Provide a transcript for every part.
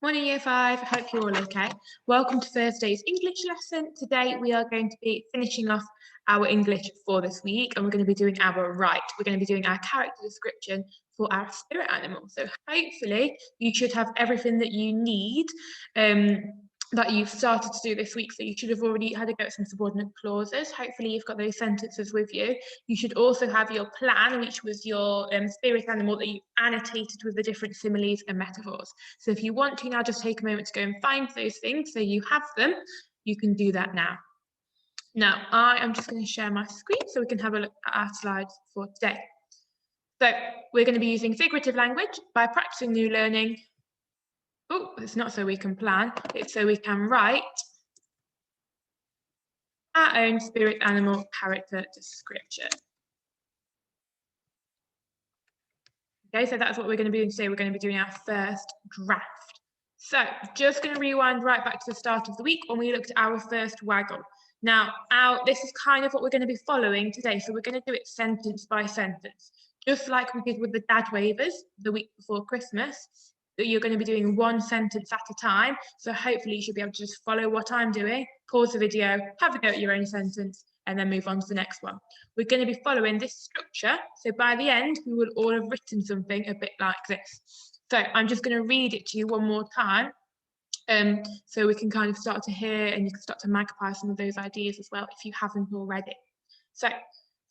Morning Year 5, I hope you're all okay. Welcome to Thursday's English lesson. Today we are going to be finishing off our English for this week and we're going to be doing our right. We're going to be doing our character description for our spirit animal. So hopefully you should have everything that you need that you've started to do this week. So you should have already had a go at some subordinate clauses. Hopefully you've got those sentences with you. You should also have your plan, which was your spirit animal that you annotated with the different similes and metaphors. So if you want to now just take a moment to go and find those things so you have them, you can do that now. Now, I am just going to share my screen so we can have a look at our slides for today. So we're going to be using figurative language by practicing new learning. Oh, it's not so we can plan, it's so we can write our own spirit animal character description. Okay, so that's what we're going to be doing today. We're going to be doing our first draft. So just going to rewind right back to the start of the week when we looked at our first waggle. Now, this is kind of what we're going to be following today. So we're going to do it sentence by sentence, just like we did with the dad waivers the week before Christmas. You're going to be doing one sentence at a time. So hopefully you should be able to just follow what I'm doing, pause the video, have a go at your own sentence, and then move on to the next one. We're going to be following this structure. So by the end, we will all have written something a bit like this. So I'm just going to read it to you one more time. So we can kind of start to hear and you can start to magpie some of those ideas as well if you haven't already. So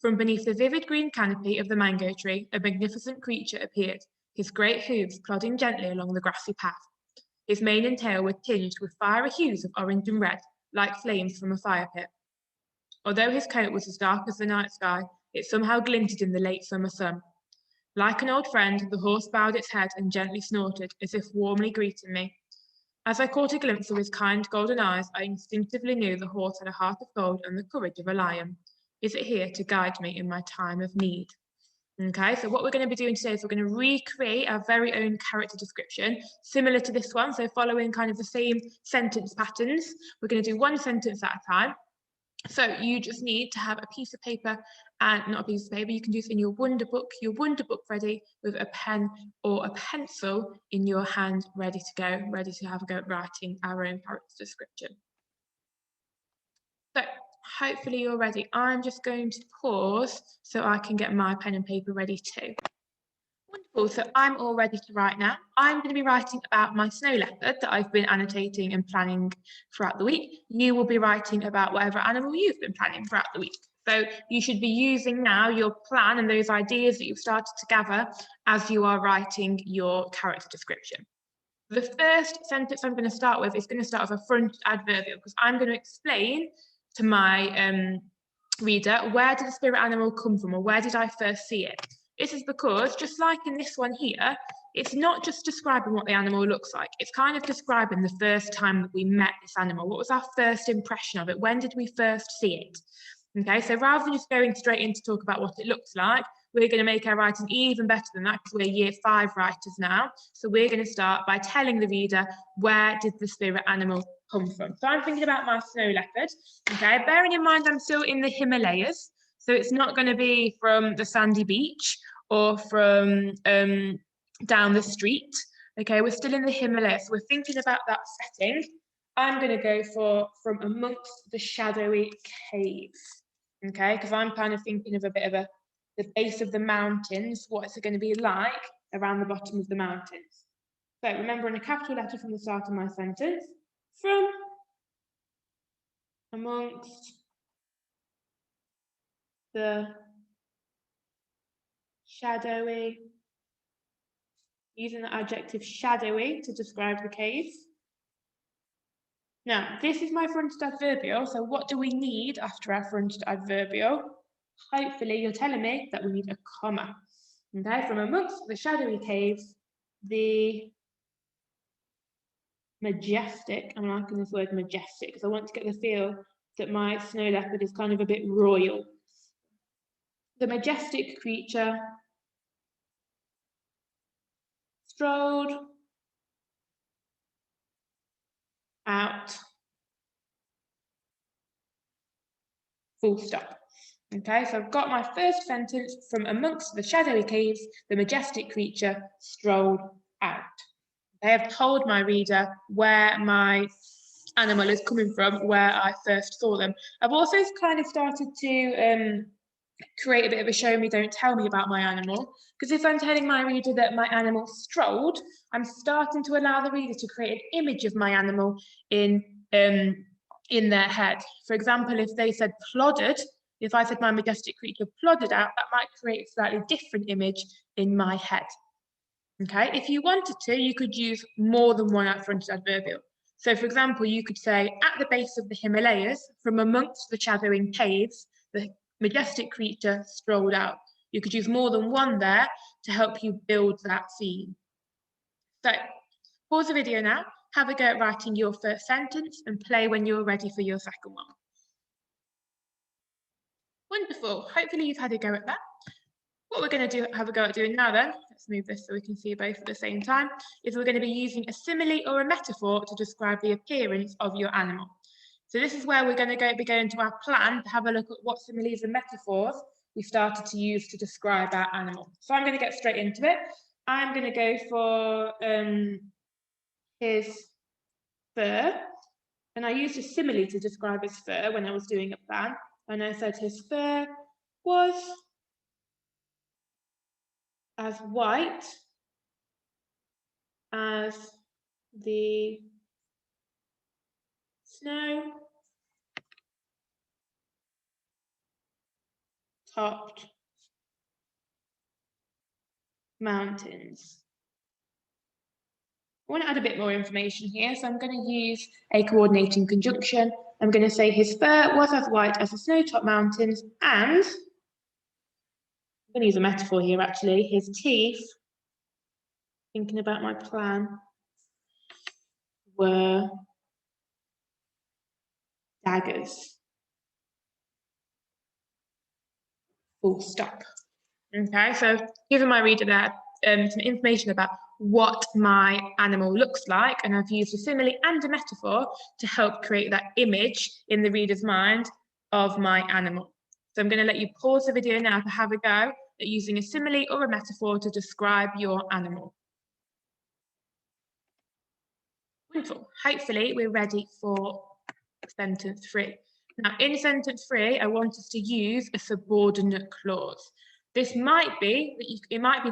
from beneath the vivid green canopy of the mango tree, a magnificent creature appeared, his great hooves plodding gently along the grassy path. His mane and tail were tinged with fiery hues of orange and red, like flames from a fire pit. Although his coat was as dark as the night sky, it somehow glinted in the late summer sun. Like an old friend, the horse bowed its head and gently snorted, as if warmly greeting me. As I caught a glimpse of his kind golden eyes, I instinctively knew the horse had a heart of gold and the courage of a lion. Is it here to guide me in my time of need? Okay, so what we're going to be doing today is we're going to recreate our very own character description, similar to this one, so following kind of the same sentence patterns. We're going to do one sentence at a time. So you just need to have a piece of paper, and not a piece of paper, you can use in your wonder book ready with a pen or a pencil in your hand, ready to go, ready to have a go at writing our own character description. So hopefully you're ready. I'm just going to pause so I can get my pen and paper ready too. Wonderful, so I'm all ready to write now. I'm going to be writing about my snow leopard that I've been annotating and planning throughout the week. You will be writing about whatever animal you've been planning throughout the week. So you should be using now your plan and those ideas that you've started to gather as you are writing your character description. The first sentence I'm going to start with is going to start with a front adverbial because I'm going to explain to my reader, where did the spirit animal come from, or where did I first see it? This is because, just like in this one here, it's not just describing what the animal looks like, it's kind of describing the first time that we met this animal. What was our first impression of it? When did we first see it? Okay, so rather than just going straight in to talk about what it looks like, we're going to make our writing even better than that because we're Year 5 writers now. So we're going to start by telling the reader, where did the spirit animal come from? So I'm thinking about my snow leopard, okay, bearing in mind I'm still in the Himalayas, so it's not going to be from the sandy beach or from down the street, okay, we're still in the Himalayas, so we're thinking about that setting. I'm going to go for from amongst the shadowy caves, okay, because I'm kind of thinking of a bit of the base of the mountains, what is it going to be like around the bottom of the mountains. So remember, in a capital letter from the start of my sentence, from amongst the shadowy, using the adjective shadowy to describe the caves. Now, this is my fronted adverbial, so what do we need after our fronted adverbial? Hopefully you're telling me that we need a comma. Okay, from amongst the shadowy caves, the majestic, I'm liking this word majestic because I want to get the feel that my snow leopard is kind of a bit royal. The majestic creature strolled out, full stop. Okay, so I've got my first sentence, from amongst the shadowy caves, the majestic creature strolled out. I have told my reader where my animal is coming from, where I first saw them. I've also kind of started to create a bit of a show me, don't tell me about my animal, because if I'm telling my reader that my animal strolled, I'm starting to allow the reader to create an image of my animal in their head. For example, if they said plodded, if I said my majestic creature plodded out, that might create a slightly different image in my head. Okay, if you wanted to, you could use more than one outfronted adverbial. So for example, you could say, at the base of the Himalayas, from amongst the shadowing caves, the majestic creature strolled out. You could use more than one there to help you build that scene. So pause the video now, have a go at writing your first sentence and play when you're ready for your second one. Wonderful, hopefully you've had a go at that. What we're going to have a go at doing now then, let's move this so we can see both at the same time, is we're going to be using a simile or a metaphor to describe the appearance of your animal. So this is where we're going to be going to our plan to have a look at what similes and metaphors we started to use to describe our animal. So I'm going to get straight into it. I'm going to go for his fur, and I used a simile to describe his fur when I was doing a plan, and I said his fur was as white as the snow topped mountains. I want to add a bit more information here, so I'm going to use a coordinating conjunction. I'm going to say his fur was as white as the snow-topped mountains, and I'm going to use a metaphor here actually, his teeth, thinking about my plan, were daggers. Full stop. Okay, so giving my reader there some information about what my animal looks like, and I've used a simile and a metaphor to help create that image in the reader's mind of my animal. So I'm going to let you pause the video now to have a go at using a simile or a metaphor to describe your animal. Wonderful. Hopefully we're ready for sentence 3. Now in sentence 3, I want us to use a subordinate clause. This might be that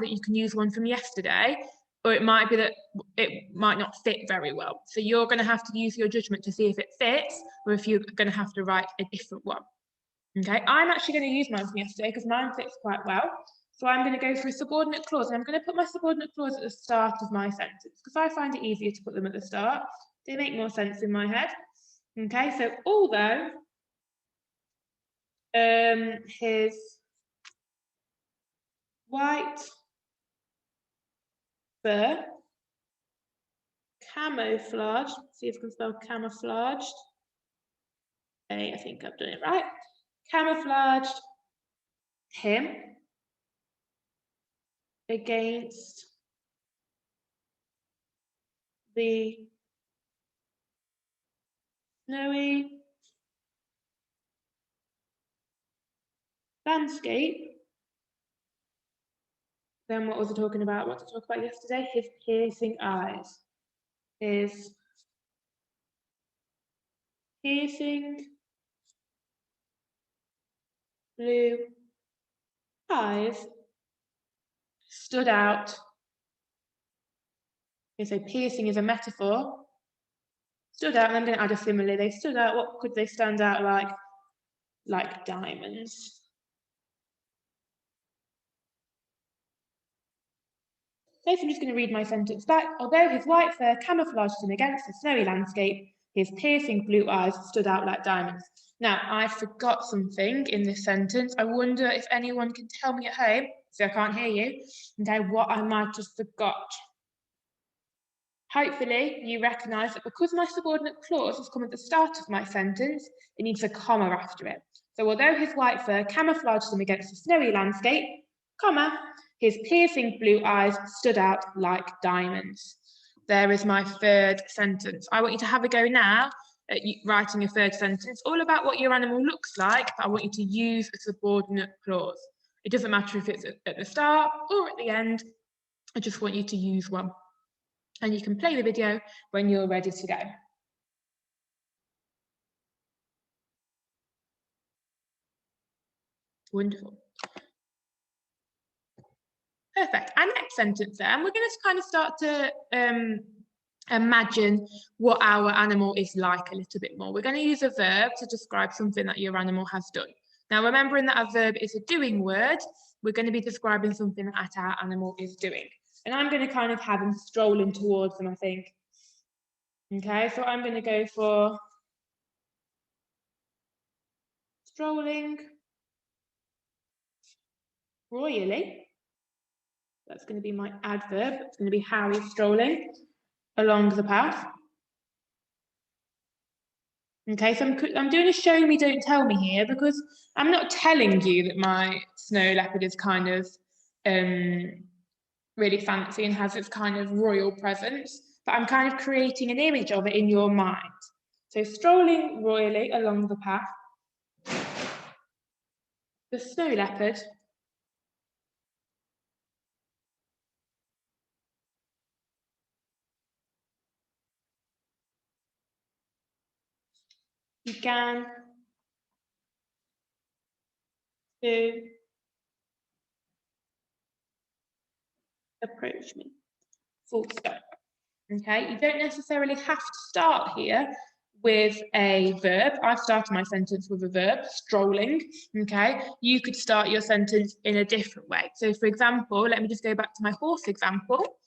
you can use one from yesterday, or it might be that it might not fit very well. So you're going to have to use your judgment to see if it fits, or if you're going to have to write a different one. Okay, I'm actually going to use mine from yesterday because mine fits quite well. So I'm going to go for a subordinate clause, and I'm going to put my subordinate clause at the start of my sentence because I find it easier to put them at the start. They make more sense in my head. Okay, so although his white fur camouflaged, see if I can spell camouflaged. Okay, I think I've done it right. Camouflaged him against the snowy landscape. Then what was I talking about? What did I talk about yesterday? His piercing eyes. His piercing blue eyes stood out. Okay, so piercing is a metaphor. Stood out, and I'm going to add a simile. They stood out. What could they stand out like? Like diamonds. So I'm just going to read my sentence back. Although his white fur camouflaged him against the snowy landscape, his piercing blue eyes stood out like diamonds. Now, I forgot something in this sentence. I wonder if anyone can tell me at home, so I can't hear you, okay, what I might have forgot. Hopefully, you recognise that because my subordinate clause has come at the start of my sentence, it needs a comma after it. So although his white fur camouflaged him against the snowy landscape, comma, his piercing blue eyes stood out like diamonds. There is my third sentence. I want you to have a go now at writing a third sentence, all about what your animal looks like, but I want you to use a subordinate clause. It doesn't matter if it's at the start or at the end. I just want you to use one. and you can play the video when you're ready to go. Wonderful. Perfect. Our next sentence then, we're going to kind of start to imagine what our animal is like a little bit more. We're going to use a verb to describe something that your animal has done. Now, remembering that a verb is a doing word, we're going to be describing something that our animal is doing. And I'm going to kind of have him strolling towards them, I think. Okay, so I'm going to go for strolling royally. That's going to be my adverb. It's going to be how he's strolling along the path. Okay, so I'm doing a show me, don't tell me here, because I'm not telling you that my snow leopard is kind of really fancy and has its kind of royal presence, but I'm kind of creating an image of it in your mind. So strolling royally along the path, the snow leopard began to approach me. Full stop. Okay, you don't necessarily have to start here with a verb. I've started my sentence with a verb, strolling. Okay, you could start your sentence in a different way. So, for example, let me just go back to my horse example.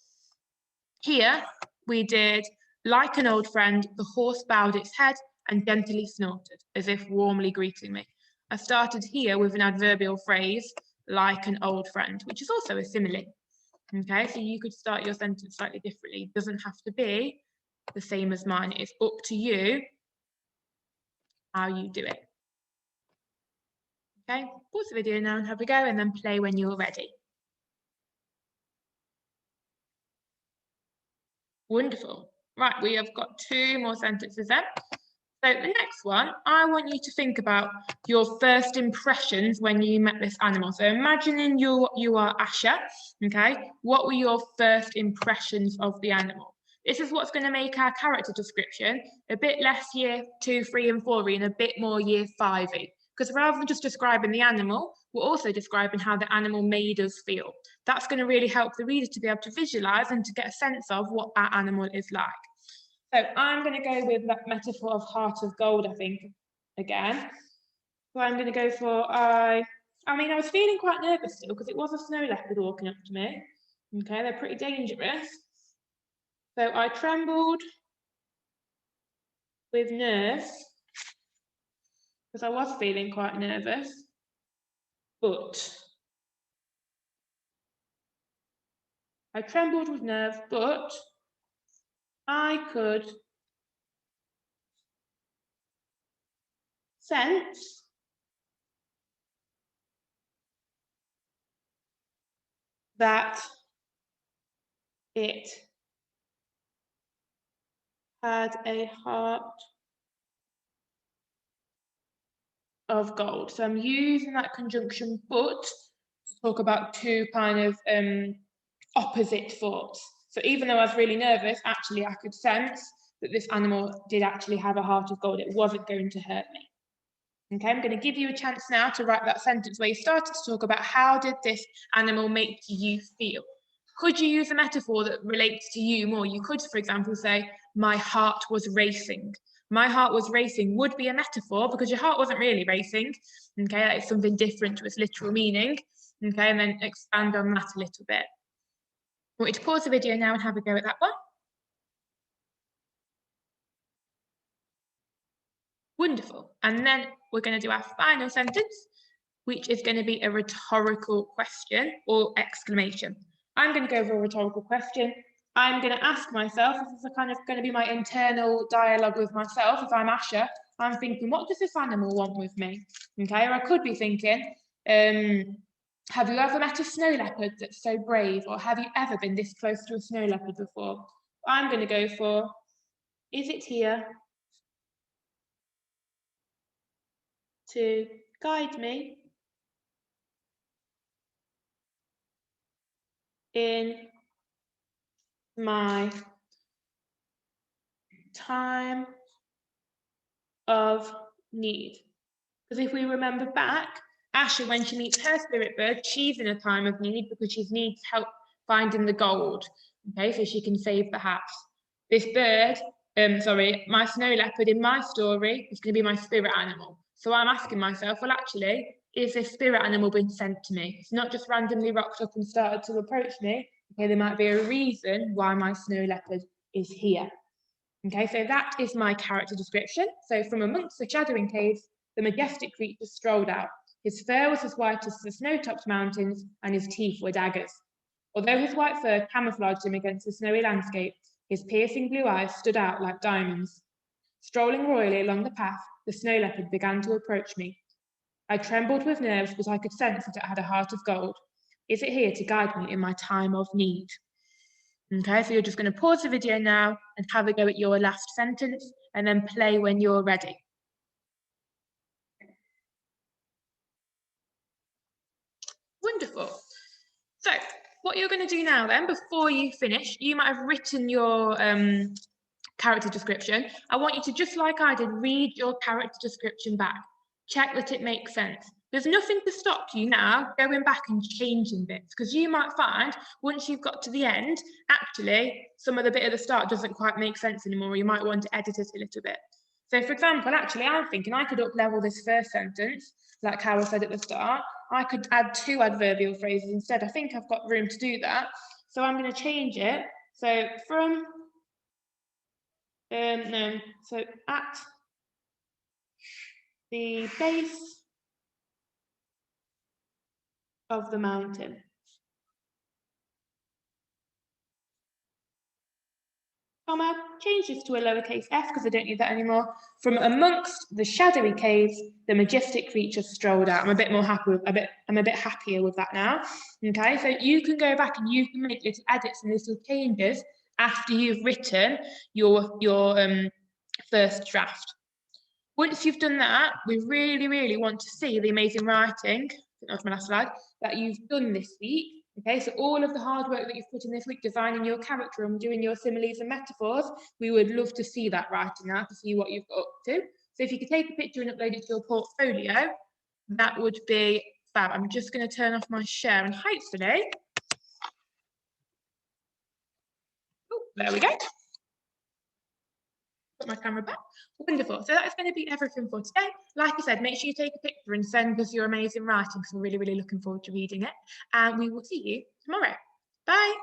Here we did, like an old friend, the horse bowed its head and gently snorted, as if warmly greeting me. I started here with an adverbial phrase, like an old friend, which is also a simile. Okay, so you could start your sentence slightly differently. It doesn't have to be the same as mine. It's up to you how you do it. Okay, pause the video now and have a go, and then play when you're ready. Wonderful. Right, we have got 2 more sentences then. So the next one, I want you to think about your first impressions when you met this animal. So imagining you are Asher, okay? What were your first impressions of the animal? This is what's going to make our character description a bit less year 2, 3, and 4 and a bit more year 5-y. Because rather than just describing the animal, we're also describing how the animal made us feel. That's going to really help the reader to be able to visualize and to get a sense of what that animal is like. So I'm going to go with that metaphor of heart of gold, I think, again. So I'm going to go for, I was feeling quite nervous still because it was a snow leopard walking up to me. Okay, they're pretty dangerous. So I trembled with nerves because I was feeling quite nervous, but I trembled with nerves, but I could sense that it had a heart of gold. So I'm using that conjunction but to talk about 2 kind of opposite thoughts. So even though I was really nervous, actually I could sense that this animal did actually have a heart of gold. It wasn't going to hurt me. Okay, I'm going to give you a chance now to write that sentence where you started to talk about how did this animal make you feel. Could you use a metaphor that relates to you more? You could, for example, say, my heart was racing. My heart was racing would be a metaphor because your heart wasn't really racing. Okay, that is something different to its literal meaning. Okay, and then expand on that a little bit. I want you to pause the video now and have a go at that one. Wonderful. And then we're going to do our final sentence, which is going to be a rhetorical question or exclamation. I'm going to go over a rhetorical question. I'm going to ask myself, this is kind of going to be my internal dialogue with myself. If I'm Asher, I'm thinking, what does this animal want with me? Okay, or I could be thinking, have you ever met a snow leopard that's so brave? Or have you ever been this close to a snow leopard before? I'm going to go for, is it here to guide me in my time of need. Because if we remember back, Asha, when she meets her spirit bird, she's in a time of need because she needs help finding the gold, okay, so she can save the house. This bird, my snow leopard in my story is going to be my spirit animal. So I'm asking myself, well, actually, is this spirit animal been sent to me? It's not just randomly rocked up and started to approach me. Okay, there might be a reason why my snow leopard is here. Okay, so that is my character description. So from amongst the shadowing caves, the majestic creature strolled out. His fur was as white as the snow-topped mountains, and his teeth were daggers. Although his white fur camouflaged him against the snowy landscape, his piercing blue eyes stood out like diamonds. Strolling royally along the path, the snow leopard began to approach me. I trembled with nerves, but I could sense that it had a heart of gold. Is it here to guide me in my time of need? Okay, so you're just going to pause the video now and have a go at your last sentence and then play when you're ready. Wonderful. So what you're going to do now then, before you finish, you might have written your character description. I want you to, just like I did, read your character description back. Check that it makes sense. There's nothing to stop you now going back and changing bits, because you might find once you've got to the end, actually, some of the bit at the start doesn't quite make sense anymore. You might want to edit it a little bit. So for example, actually, I'm thinking I could up-level this first sentence, like how I said at the start. I could add 2 adverbial phrases instead. I think I've got room to do that. So I'm going to change it. So from, so at the base of the mountain. Comma, change this to a lowercase f because I don't need that anymore. From amongst the shadowy caves, the majestic creature strolled out. I'm a bit more happy with, I'm a bit happier with that now. Okay, so you can go back and you can make little edits and little changes after you've written your first draft. Once you've done that, we really, really want to see the amazing writing, that was my last slide, that you've done this week. Okay, so all of the hard work that you've put in this week, designing your character and doing your similes and metaphors, we would love to see that writing now, to see what you've got up to. So if you could take a picture and upload it to your portfolio, that would be fab. I'm just going to turn off my share and hopefully, oh, there we go. Put my camera back. Wonderful. So that's going to be everything for today. Like I said, make sure you take a picture and send us your amazing writing because we're really, really looking forward to reading it. And we will see you tomorrow. Bye.